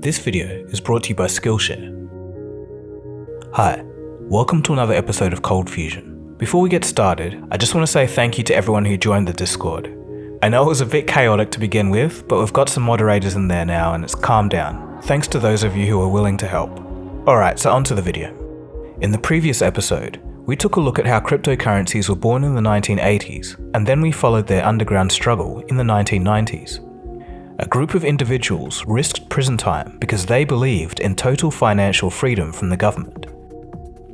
This video is brought to you by Skillshare. Hi, welcome to another episode of ColdFusion. Before we get started, I just want to say thank you to everyone who joined the Discord. I know it was a bit chaotic to begin with, but we've got some moderators in there now and it's calmed down, thanks to those of you who are willing to help. Alright, so on to the video. In the previous episode, we took a look at how cryptocurrencies were born in the 1980s, and then we followed their underground struggle in the 1990s. A group of individuals risked prison time because they believed in total financial freedom from the government.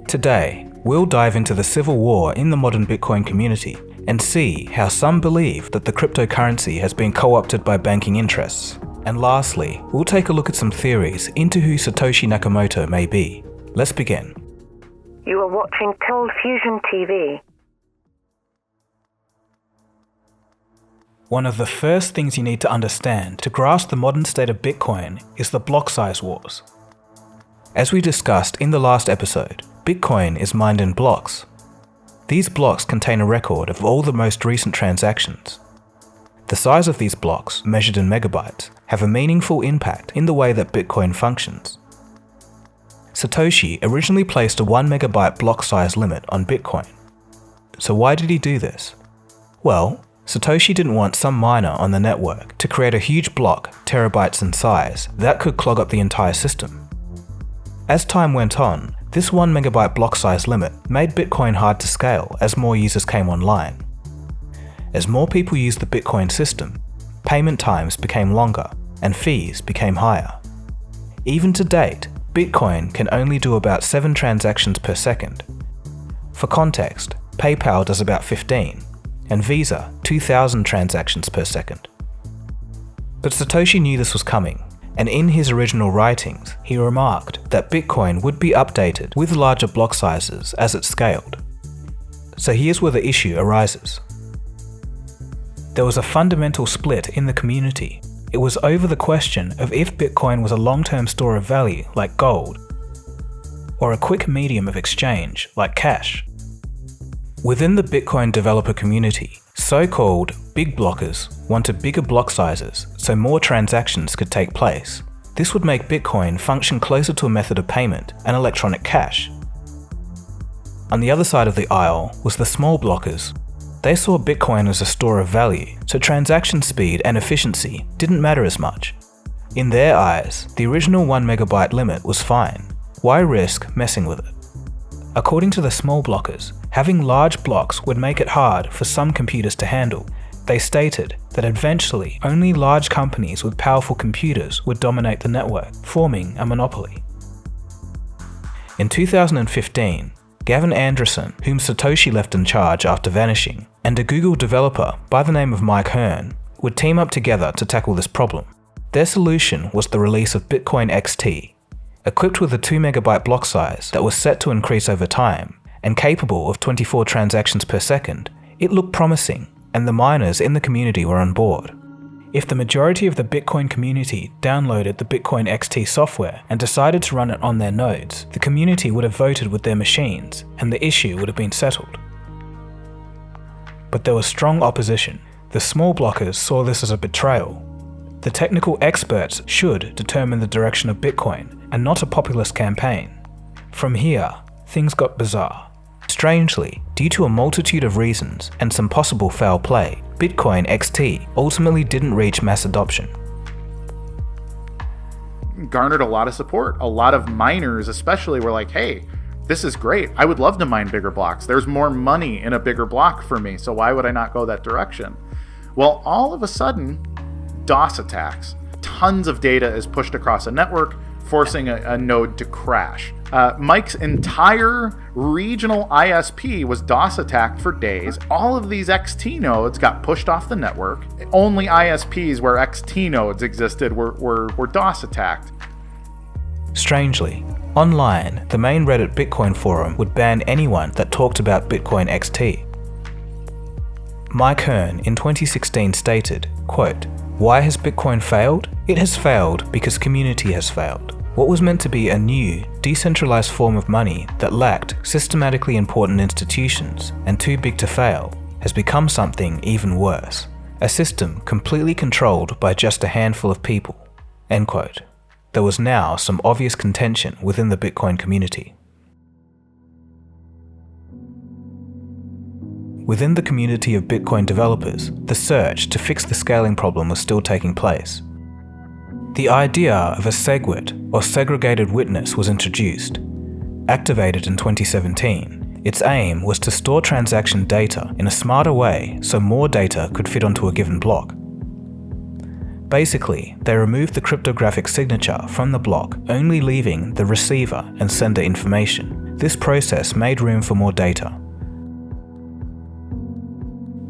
Today, we'll dive into the civil war in the modern Bitcoin community and see how some believe that the cryptocurrency has been co-opted by banking interests. And lastly, we'll take a look at some theories into who Satoshi Nakamoto may be. Let's begin. You are watching ColdFusion TV. One of the first things you need to understand to grasp the modern state of Bitcoin is the block size wars. As we discussed in the last episode, Bitcoin is mined in blocks. These blocks contain a record of all the most recent transactions. The size of these blocks, measured in megabytes, have a meaningful impact in the way that Bitcoin functions. Satoshi originally placed a 1 megabyte block size limit on Bitcoin. So why did he do this? Well, Satoshi didn't want some miner on the network to create a huge block, terabytes in size, that could clog up the entire system. As time went on, this 1 megabyte block size limit made Bitcoin hard to scale as more users came online. As more people used the Bitcoin system, payment times became longer and fees became higher. Even to date, Bitcoin can only do about 7 transactions per second. For context, PayPal does about 15, and Visa 2,000 transactions per second. But Satoshi knew this was coming, and in his original writings, he remarked that Bitcoin would be updated with larger block sizes as it scaled. So here's where the issue arises. There was a fundamental split in the community. It was over the question of if Bitcoin was a long-term store of value like gold, or a quick medium of exchange like cash. Within the Bitcoin developer community, so-called big blockers wanted bigger block sizes so more transactions could take place. This would make Bitcoin function closer to a method of payment and electronic cash. On the other side of the aisle was the small blockers. They saw Bitcoin as a store of value, so transaction speed and efficiency didn't matter as much. In their eyes, the original 1 megabyte limit was fine. Why risk messing with it? According to the small blockers, having large blocks would make it hard for some computers to handle. They stated that eventually only large companies with powerful computers would dominate the network, forming a monopoly. In 2015, Gavin Andresen, whom Satoshi left in charge after vanishing, and a Google developer by the name of Mike Rynn would team up together to tackle this problem. Their solution was the release of Bitcoin XT. Equipped with a 2 megabyte block size that was set to increase over time, and capable of 24 transactions per second, it looked promising, and the miners in the community were on board. If the majority of the Bitcoin community downloaded the Bitcoin XT software and decided to run it on their nodes, the community would have voted with their machines, and the issue would have been settled. But there was strong opposition. The small blockers saw this as a betrayal. The technical experts should determine the direction of Bitcoin, and not a populist campaign. From here, things got bizarre. Strangely, due to a multitude of reasons and some possible foul play, Bitcoin XT ultimately didn't reach mass adoption. Garnered a lot of support. A lot of miners especially were like, hey, this is great. I would love to mine bigger blocks. There's more money in a bigger block for me, so why would I not go that direction? Well, all of a sudden, DOS attacks. Tons of data is pushed across a network, forcing a node to crash. Mike's entire regional ISP was DOS attacked for days. All of these XT nodes got pushed off the network. Only ISPs where XT nodes existed were DOS attacked. Strangely, online, the main Reddit Bitcoin forum would ban anyone that talked about Bitcoin XT. Mike Rynn in 2016 stated, quote, "Why has Bitcoin failed? It has failed because community has failed. What was meant to be a new, decentralized form of money that lacked systematically important institutions and too big to fail has become something even worse. A system completely controlled by just a handful of people." End quote. There was now some obvious contention within the Bitcoin community. Within the community of Bitcoin developers, the search to fix the scaling problem was still taking place. The idea of a SegWit, or segregated witness, was introduced. Activated in 2017, its aim was to store transaction data in a smarter way so more data could fit onto a given block. Basically, they removed the cryptographic signature from the block, only leaving the receiver and sender information. This process made room for more data.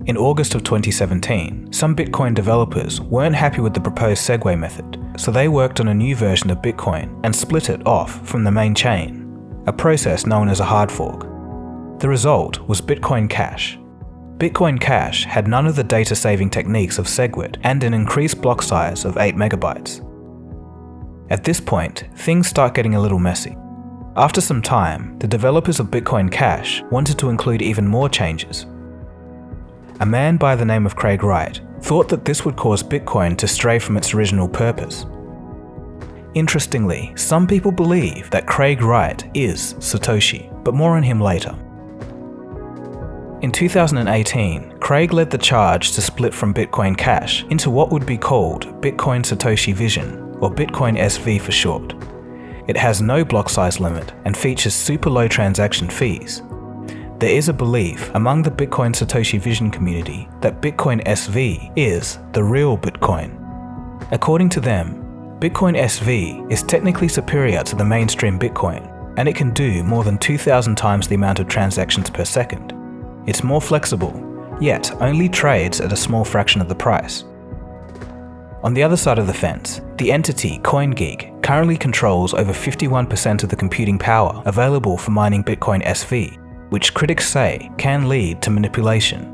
In August of 2017, some Bitcoin developers weren't happy with the proposed Segway method, so they worked on a new version of Bitcoin and split it off from the main chain, a process known as a hard fork. The result was Bitcoin Cash. Bitcoin Cash had none of the data-saving techniques of SegWit and an increased block size of 8 megabytes. At this point, things start getting a little messy. After some time, the developers of Bitcoin Cash wanted to include even more changes. A man by the name of Craig Wright thought that this would cause Bitcoin to stray from its original purpose. Interestingly, some people believe that Craig Wright is Satoshi, but more on him later. In 2018, Craig led the charge to split from Bitcoin Cash into what would be called Bitcoin Satoshi Vision, or Bitcoin SV for short. It has no block size limit and features super low transaction fees. There is a belief among the Bitcoin Satoshi Vision community that Bitcoin SV is the real Bitcoin. According to them, Bitcoin SV is technically superior to the mainstream Bitcoin, and it can do more than 2,000 times the amount of transactions per second. It's more flexible, yet only trades at a small fraction of the price. On the other side of the fence, the entity CoinGeek currently controls over 51% of the computing power available for mining Bitcoin SV, which critics say can lead to manipulation.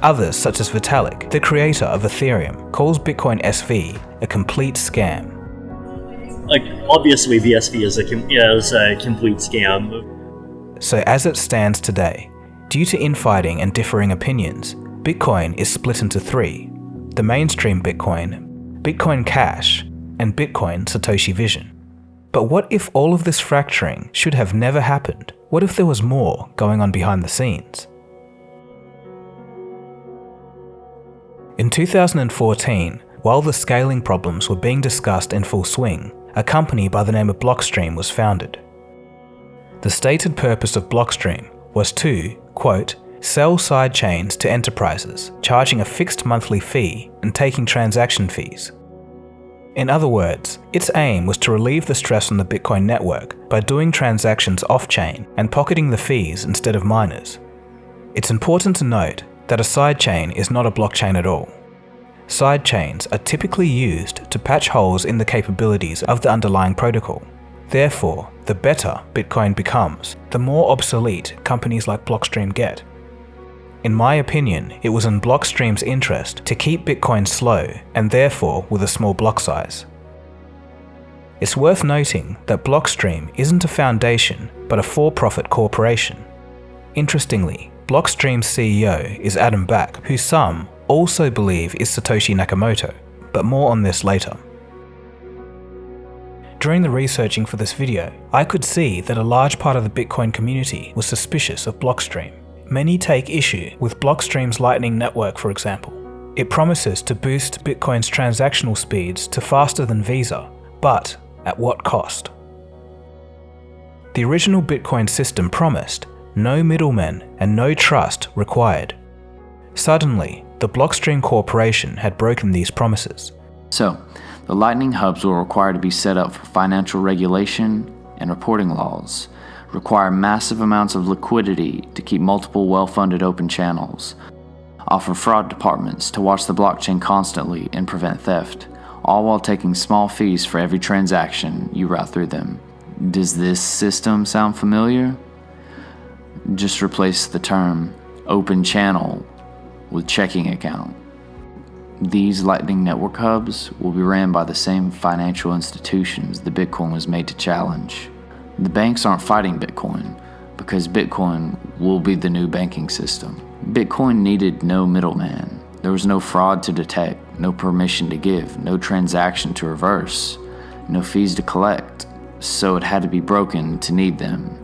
Others, such as Vitalik, the creator of Ethereum, calls Bitcoin SV a complete scam. Like, obviously the SV is a complete scam. So as it stands today, due to infighting and differing opinions, Bitcoin is split into three: the mainstream Bitcoin, Bitcoin Cash, and Bitcoin Satoshi Vision. But what if all of this fracturing should have never happened? What if there was more going on behind the scenes? In 2014, while the scaling problems were being discussed in full swing, a company by the name of Blockstream was founded. The stated purpose of Blockstream was to, quote, sell sidechains to enterprises, charging a fixed monthly fee and taking transaction fees. In other words, its aim was to relieve the stress on the Bitcoin network by doing transactions off-chain and pocketing the fees instead of miners. It's important to note that a sidechain is not a blockchain at all. Sidechains are typically used to patch holes in the capabilities of the underlying protocol. Therefore, the better Bitcoin becomes, the more obsolete companies like Blockstream get. In my opinion, it was in Blockstream's interest to keep Bitcoin slow and therefore with a small block size. It's worth noting that Blockstream isn't a foundation but a for-profit corporation. Interestingly, Blockstream's CEO is Adam Back, who some also believe is Satoshi Nakamoto, but more on this later. During the researching for this video, I could see that a large part of the Bitcoin community was suspicious of Blockstream. Many take issue with Blockstream's Lightning Network, for example. It promises to boost Bitcoin's transactional speeds to faster than Visa, but at what cost? The original Bitcoin system promised no middlemen and no trust required. Suddenly, the Blockstream Corporation had broken these promises. So, the Lightning hubs will require to be set up for financial regulation and reporting laws, require massive amounts of liquidity to keep multiple well-funded open channels, offer fraud departments to watch the blockchain constantly and prevent theft, all while taking small fees for every transaction you route through them. Does this system sound familiar? Just replace the term open channel with checking account. These Lightning Network hubs will be ran by the same financial institutions the Bitcoin was made to challenge. The banks aren't fighting Bitcoin because Bitcoin will be the new banking system. Bitcoin needed no middleman. There was no fraud to detect, no permission to give, no transaction to reverse, no fees to collect, so it had to be broken to need them.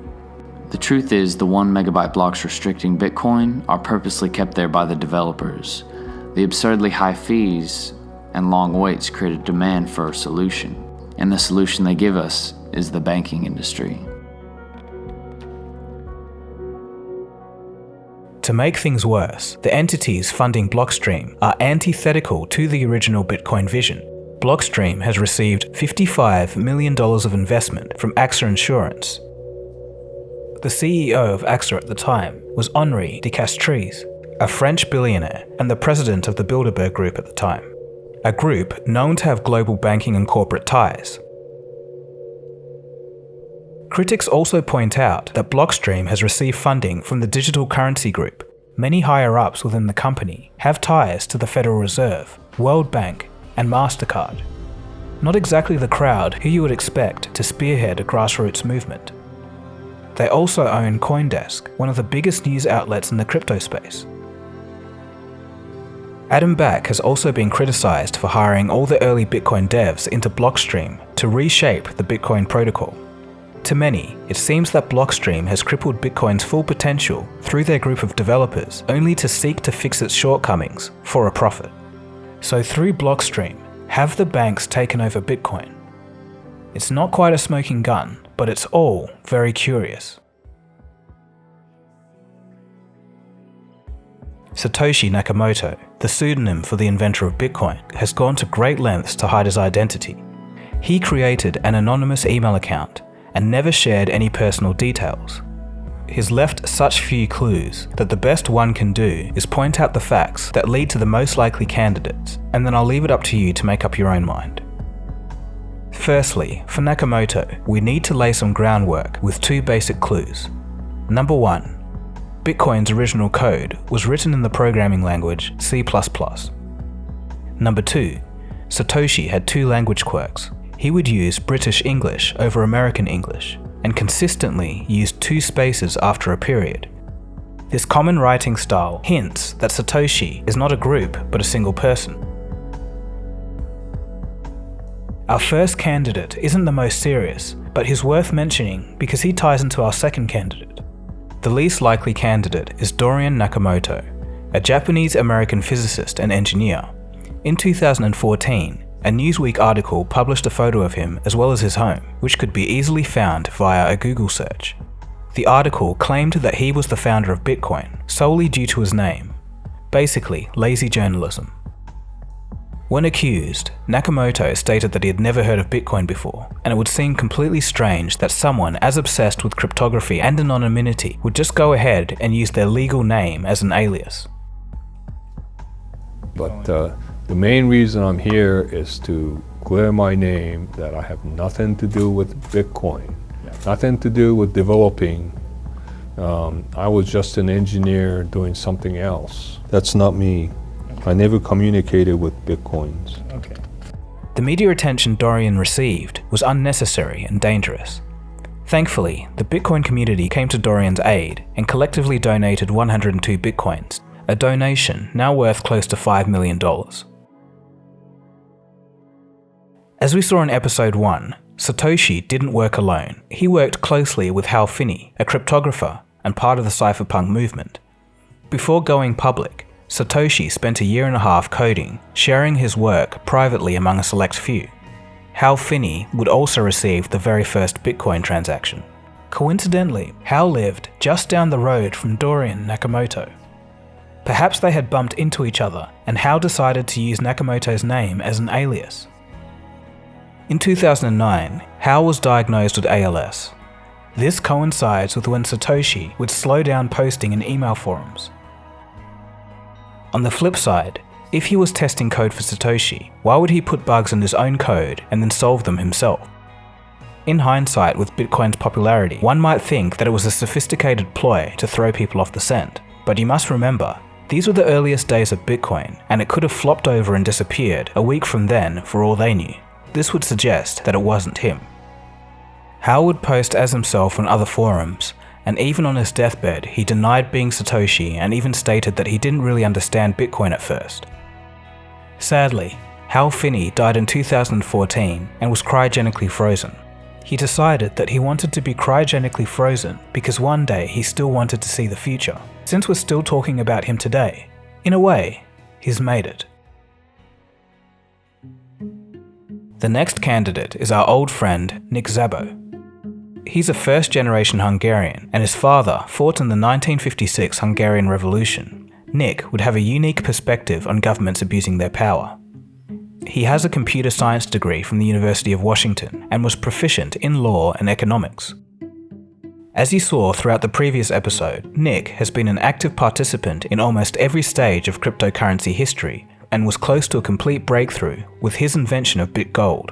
The truth is, the 1 megabyte blocks restricting Bitcoin are purposely kept there by the developers. The absurdly high fees and long waits create a demand for a solution, and the solution they give us is the banking industry. To make things worse, the entities funding Blockstream are antithetical to the original Bitcoin vision. Blockstream has received $55 million of investment from AXA Insurance. The CEO of AXA at the time was Henri de Castries, a French billionaire and the president of the Bilderberg Group at the time, a group known to have global banking and corporate ties. Critics also point out that Blockstream has received funding from the Digital Currency Group. Many higher-ups within the company have ties to the Federal Reserve, World Bank, and MasterCard. Not exactly the crowd who you would expect to spearhead a grassroots movement. They also own CoinDesk, one of the biggest news outlets in the crypto space. Adam Back has also been criticized for hiring all the early Bitcoin devs into Blockstream to reshape the Bitcoin protocol. To many, it seems that Blockstream has crippled Bitcoin's full potential through their group of developers only to seek to fix its shortcomings for a profit. So through Blockstream, have the banks taken over Bitcoin? It's not quite a smoking gun, but it's all very curious. Satoshi Nakamoto, the pseudonym for the inventor of Bitcoin, has gone to great lengths to hide his identity. He created an anonymous email account and never shared any personal details. He's left such few clues that the best one can do is point out the facts that lead to the most likely candidates, and then I'll leave it up to you to make up your own mind. Firstly, for Nakamoto, we need to lay some groundwork with 2 basic clues. Number 1. Bitcoin's original code was written in the programming language C++. Number 2. Satoshi had 2 language quirks. He would use British English over American English, and consistently used 2 spaces after a period. This common writing style hints that Satoshi is not a group but a single person. Our first candidate isn't the most serious, but he's worth mentioning because he ties into our second candidate. The least likely candidate is Dorian Nakamoto, a Japanese-American physicist and engineer. In 2014, a Newsweek article published a photo of him as well as his home, which could be easily found via a Google search. The article claimed that he was the founder of Bitcoin solely due to his name. Basically, lazy journalism. When accused, Nakamoto stated that he had never heard of Bitcoin before, and it would seem completely strange that someone as obsessed with cryptography and anonymity would just go ahead and use their legal name as an alias. But the main reason I'm here is to clear my name that I have nothing to do with Bitcoin, nothing to do with developing. I was just an engineer doing something else. That's not me. I never communicated with Bitcoins. Okay. The media attention Dorian received was unnecessary and dangerous. Thankfully, the Bitcoin community came to Dorian's aid and collectively donated 102 Bitcoins, a donation now worth close to $5 million. As we saw in episode 1, Satoshi didn't work alone. He worked closely with Hal Finney, a cryptographer and part of the cypherpunk movement. Before going public, Satoshi spent a year and a half coding, sharing his work privately among a select few. Hal Finney would also receive the very first Bitcoin transaction. Coincidentally, Hal lived just down the road from Dorian Nakamoto. Perhaps they had bumped into each other, and Hal decided to use Nakamoto's name as an alias. In 2009, Hal was diagnosed with ALS. This coincides with when Satoshi would slow down posting in email forums. On the flip side, if he was testing code for Satoshi, why would he put bugs in his own code and then solve them himself? In hindsight, with Bitcoin's popularity, one might think that it was a sophisticated ploy to throw people off the scent. But you must remember, these were the earliest days of Bitcoin, and it could have flopped over and disappeared a week from then for all they knew. This would suggest that it wasn't him. Hal would post as himself on other forums, and even on his deathbed, he denied being Satoshi and even stated that he didn't really understand Bitcoin at first. Sadly, Hal Finney died in 2014 and was cryogenically frozen. He decided that he wanted to be cryogenically frozen because one day he still wanted to see the future. Since we're still talking about him today, in a way, he's made it. The next candidate is our old friend Nick Szabo. He's a first-generation Hungarian, and his father fought in the 1956 Hungarian Revolution. Nick would have a unique perspective on governments abusing their power. He has a computer science degree from the University of Washington and was proficient in law and economics. As you saw throughout the previous episode, Nick has been an active participant in almost every stage of cryptocurrency history and was close to a complete breakthrough with his invention of BitGold.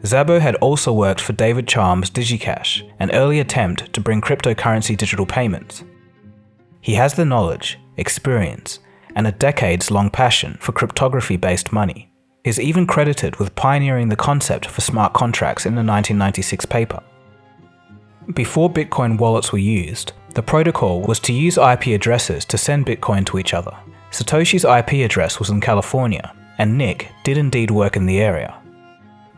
Szabo had also worked for David Chaum's DigiCash, an early attempt to bring cryptocurrency digital payments. He has the knowledge, experience, and a decades-long passion for cryptography-based money. He is even credited with pioneering the concept for smart contracts in the 1996 paper. Before Bitcoin wallets were used, the protocol was to use IP addresses to send Bitcoin to each other. Satoshi's IP address was in California, and Nick did indeed work in the area.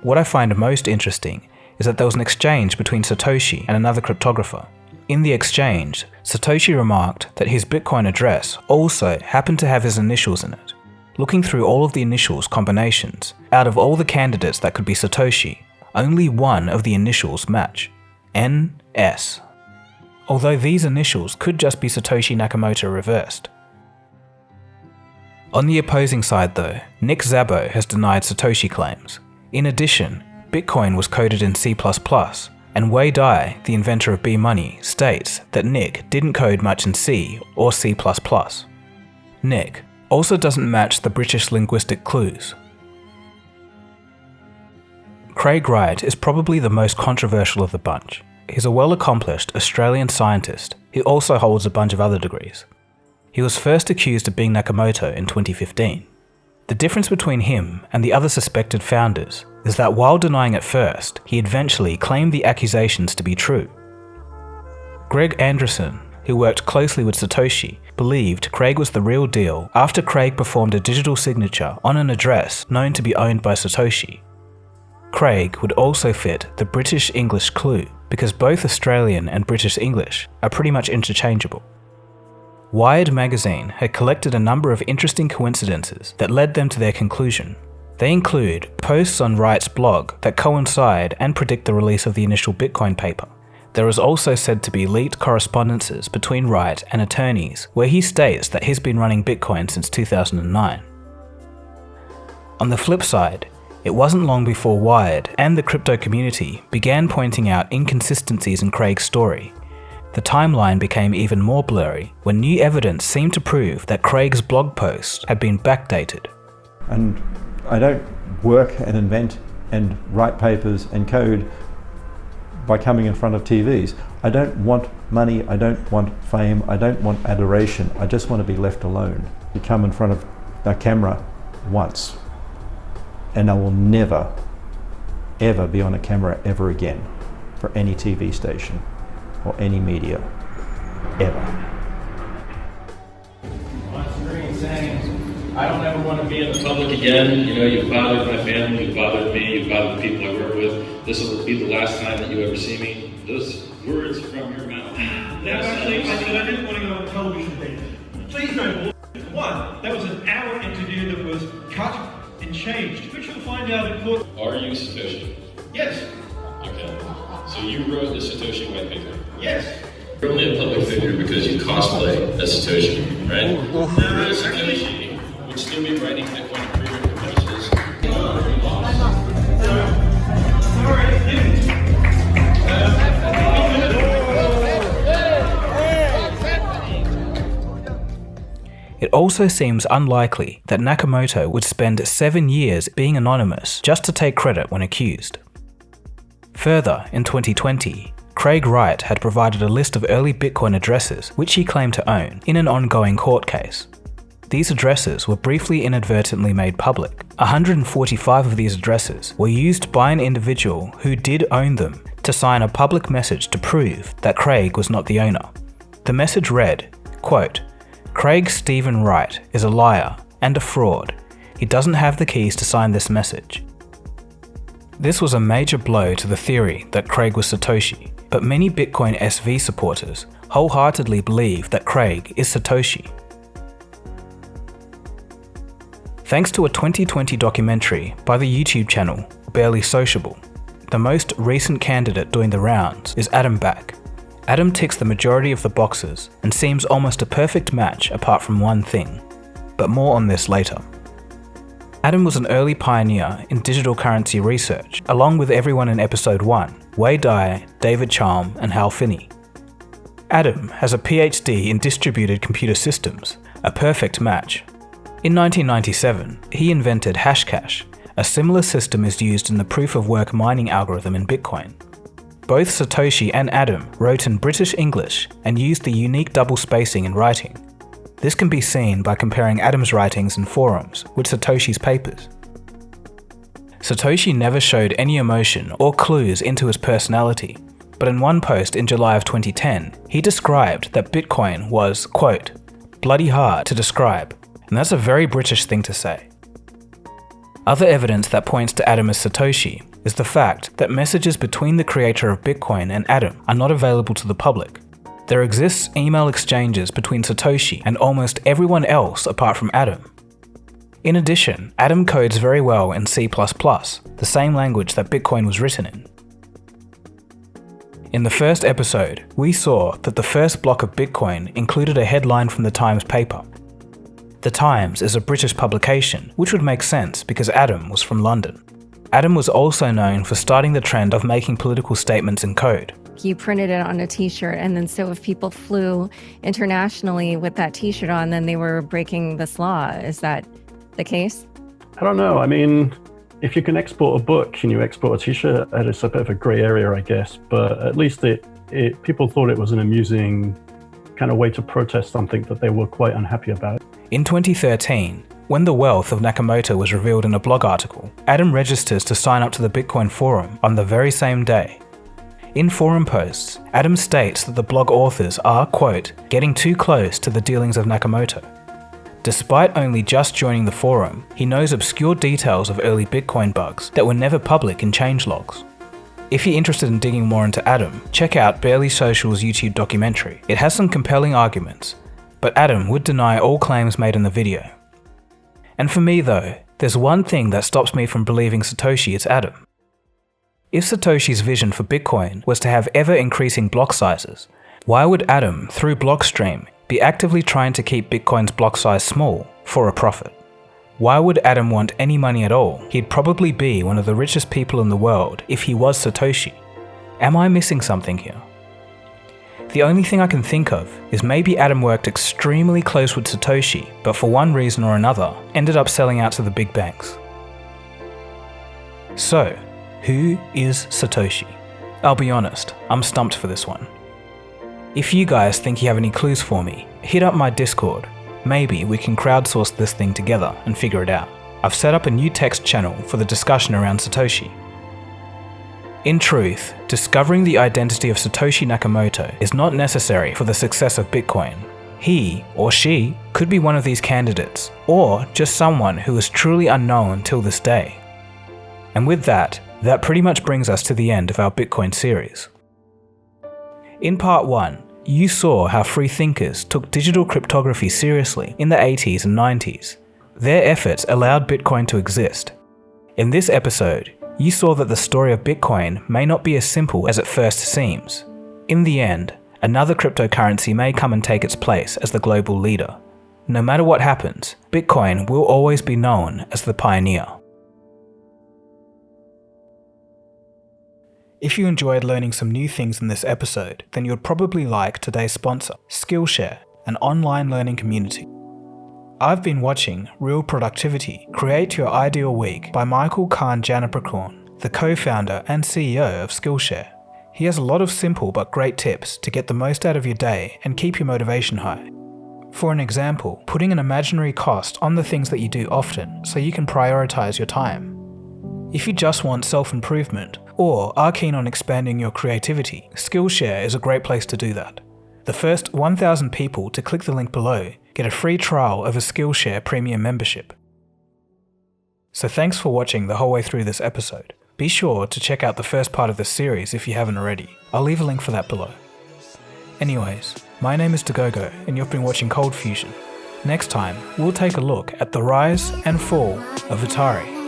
What I find most interesting is that there was an exchange between Satoshi and another cryptographer. In the exchange, Satoshi remarked that his Bitcoin address also happened to have his initials in it. Looking through all of the initials combinations, out of all the candidates that could be Satoshi, only one of the initials match: NS. Although these initials could just be Satoshi Nakamoto reversed. On the opposing side though, Nick Szabo has denied Satoshi claims. In addition, Bitcoin was coded in C++, and Wei Dai, the inventor of B-Money, states that Nick didn't code much in C or C++. Nick also doesn't match the British linguistic clues. Craig Wright is probably the most controversial of the bunch. He's a well-accomplished Australian scientist who also holds a bunch of other degrees. He was first accused of being Nakamoto in 2015. The difference between him and the other suspected founders is that while denying at first, he eventually claimed the accusations to be true. Greg Anderson, who worked closely with Satoshi, believed Craig was the real deal after Craig performed a digital signature on an address known to be owned by Satoshi. Craig would also fit the British English clue because both Australian and British English are pretty much interchangeable. Wired magazine had collected a number of interesting coincidences that led them to their conclusion. They include posts on Wright's blog that coincide and predict the release of the initial Bitcoin paper. There is also said to be leaked correspondences between Wright and attorneys where he states that he's been running Bitcoin since 2009. On the flip side, it wasn't long before Wired and the crypto community began pointing out inconsistencies in Craig's story. The timeline became even more blurry when new evidence seemed to prove that Craig's blog post had been backdated. And I don't work and invent and write papers and code by coming in front of TVs. I don't want money, I don't want fame, I don't want adoration. I just want to be left alone. You come in front of a camera once, and I will never, ever be on a camera ever again for any TV station or any media, ever. I don't ever want to be in the public again. You know, you've bothered my family, you've bothered me, you've bothered the people I work with. This will be the last time that you ever see me. Those words from your mouth. Now, actually, I said I didn't want to go on television debate. Please don't. One, that was an hour interview that was cut and changed, which you'll find out in court. Are you Satoshi? Yes. Okay. So you wrote the Satoshi white paper? Yes. You're only a public figure because you cosplay as Satoshi, right? No, Satoshi would still be writing Bitcoin improvement proposals. It also seems unlikely that Nakamoto would spend 7 years being anonymous just to take credit when accused. Further, in 2020, Craig Wright had provided a list of early Bitcoin addresses which he claimed to own in an ongoing court case. These addresses were briefly inadvertently made public. 145 of these addresses were used by an individual who did own them to sign a public message to prove that Craig was not the owner. The message read, quote, "Craig Stephen Wright is a liar and a fraud. He doesn't have the keys to sign this message." This was a major blow to the theory that Craig was Satoshi, but many Bitcoin SV supporters wholeheartedly believe that Craig is Satoshi. Thanks to a 2020 documentary by the YouTube channel Barely Sociable, the most recent candidate doing the rounds is Adam Back. Adam ticks the majority of the boxes and seems almost a perfect match apart from one thing, but more on this later. Adam was an early pioneer in digital currency research, along with everyone in episode 1, Wei Dai, David Chalm, and Hal Finney. Adam has a PhD in distributed computer systems, a perfect match. In 1997, he invented Hashcash. A similar system is used in the proof-of-work mining algorithm in Bitcoin. Both Satoshi and Adam wrote in British English and used the unique double spacing in writing. This can be seen by comparing Adam's writings in forums with Satoshi's papers. Satoshi never showed any emotion or clues into his personality, but in one post in July of 2010, he described that Bitcoin was, quote, "bloody hard to describe," and that's a very British thing to say. Other evidence that points to Adam as Satoshi is the fact that messages between the creator of Bitcoin and Adam are not available to the public. There exists email exchanges between Satoshi and almost everyone else apart from Adam. In addition, Adam codes very well in C++, the same language that Bitcoin was written in. In the first episode, we saw that the first block of Bitcoin included a headline from the Times paper. The Times is a British publication, which would make sense because Adam was from London. Adam was also known for starting the trend of making political statements in code. You printed it on a t-shirt, and then so if people flew internationally with that t-shirt on, then they were breaking this law. Is that the case? I don't know. I mean, if you can export a book, can you export a t-shirt? It's a bit of a grey area, I guess, but at least people thought it was an amusing kind of way to protest something that they were quite unhappy about. In 2013, when the wealth of Nakamoto was revealed in a blog article, Adam registers to sign up to the Bitcoin forum on the very same day. In forum posts, Adam states that the blog authors are, quote, "getting too close to the dealings of Nakamoto." Despite only just joining the forum, he knows obscure details of early Bitcoin bugs that were never public in changelogs. If you're interested in digging more into Adam, check out Barely Social's YouTube documentary. It has some compelling arguments, but Adam would deny all claims made in the video. And for me though, there's one thing that stops me from believing Satoshi is Adam. If Satoshi's vision for Bitcoin was to have ever-increasing block sizes, why would Adam, through Blockstream, be actively trying to keep Bitcoin's block size small for a profit? Why would Adam want any money at all? He'd probably be one of the richest people in the world if he was Satoshi. Am I missing something here? The only thing I can think of is maybe Adam worked extremely close with Satoshi, but for one reason or another, ended up selling out to the big banks. So, who is Satoshi? I'll be honest, I'm stumped for this one. If you guys think you have any clues for me, hit up my Discord. Maybe we can crowdsource this thing together and figure it out. I've set up a new text channel for the discussion around Satoshi. In truth, discovering the identity of Satoshi Nakamoto is not necessary for the success of Bitcoin. He or she could be one of these candidates, or just someone who is truly unknown till this day. And with that pretty much brings us to the end of our Bitcoin series. In part 1, you saw how free thinkers took digital cryptography seriously in the 80s and 90s. Their efforts allowed Bitcoin to exist. In this episode, you saw that the story of Bitcoin may not be as simple as it first seems. In the end, another cryptocurrency may come and take its place as the global leader. No matter what happens, Bitcoin will always be known as the pioneer. If you enjoyed learning some new things in this episode, then you'd probably like today's sponsor, Skillshare, an online learning community. I've been watching Real Productivity, Create Your Ideal Week by Michael Kahn-Janaprakorn, the co-founder and CEO of Skillshare. He has a lot of simple but great tips to get the most out of your day and keep your motivation high. For an example, putting an imaginary cost on the things that you do often so you can prioritize your time. If you just want self-improvement, or are keen on expanding your creativity, Skillshare is a great place to do that. The first 1,000 people to click the link below get a free trial of a Skillshare premium membership. So thanks for watching the whole way through this episode. Be sure to check out the first part of the series if you haven't already. I'll leave a link for that below. Anyways, my name is Dagogo and you've been watching ColdFusion. Next time, we'll take a look at the rise and fall of Atari.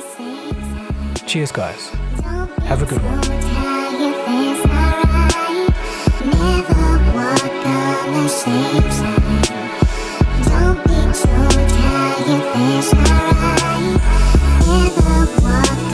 Cheers guys. Have a good one. Don't be too tired, it's alright. Never walk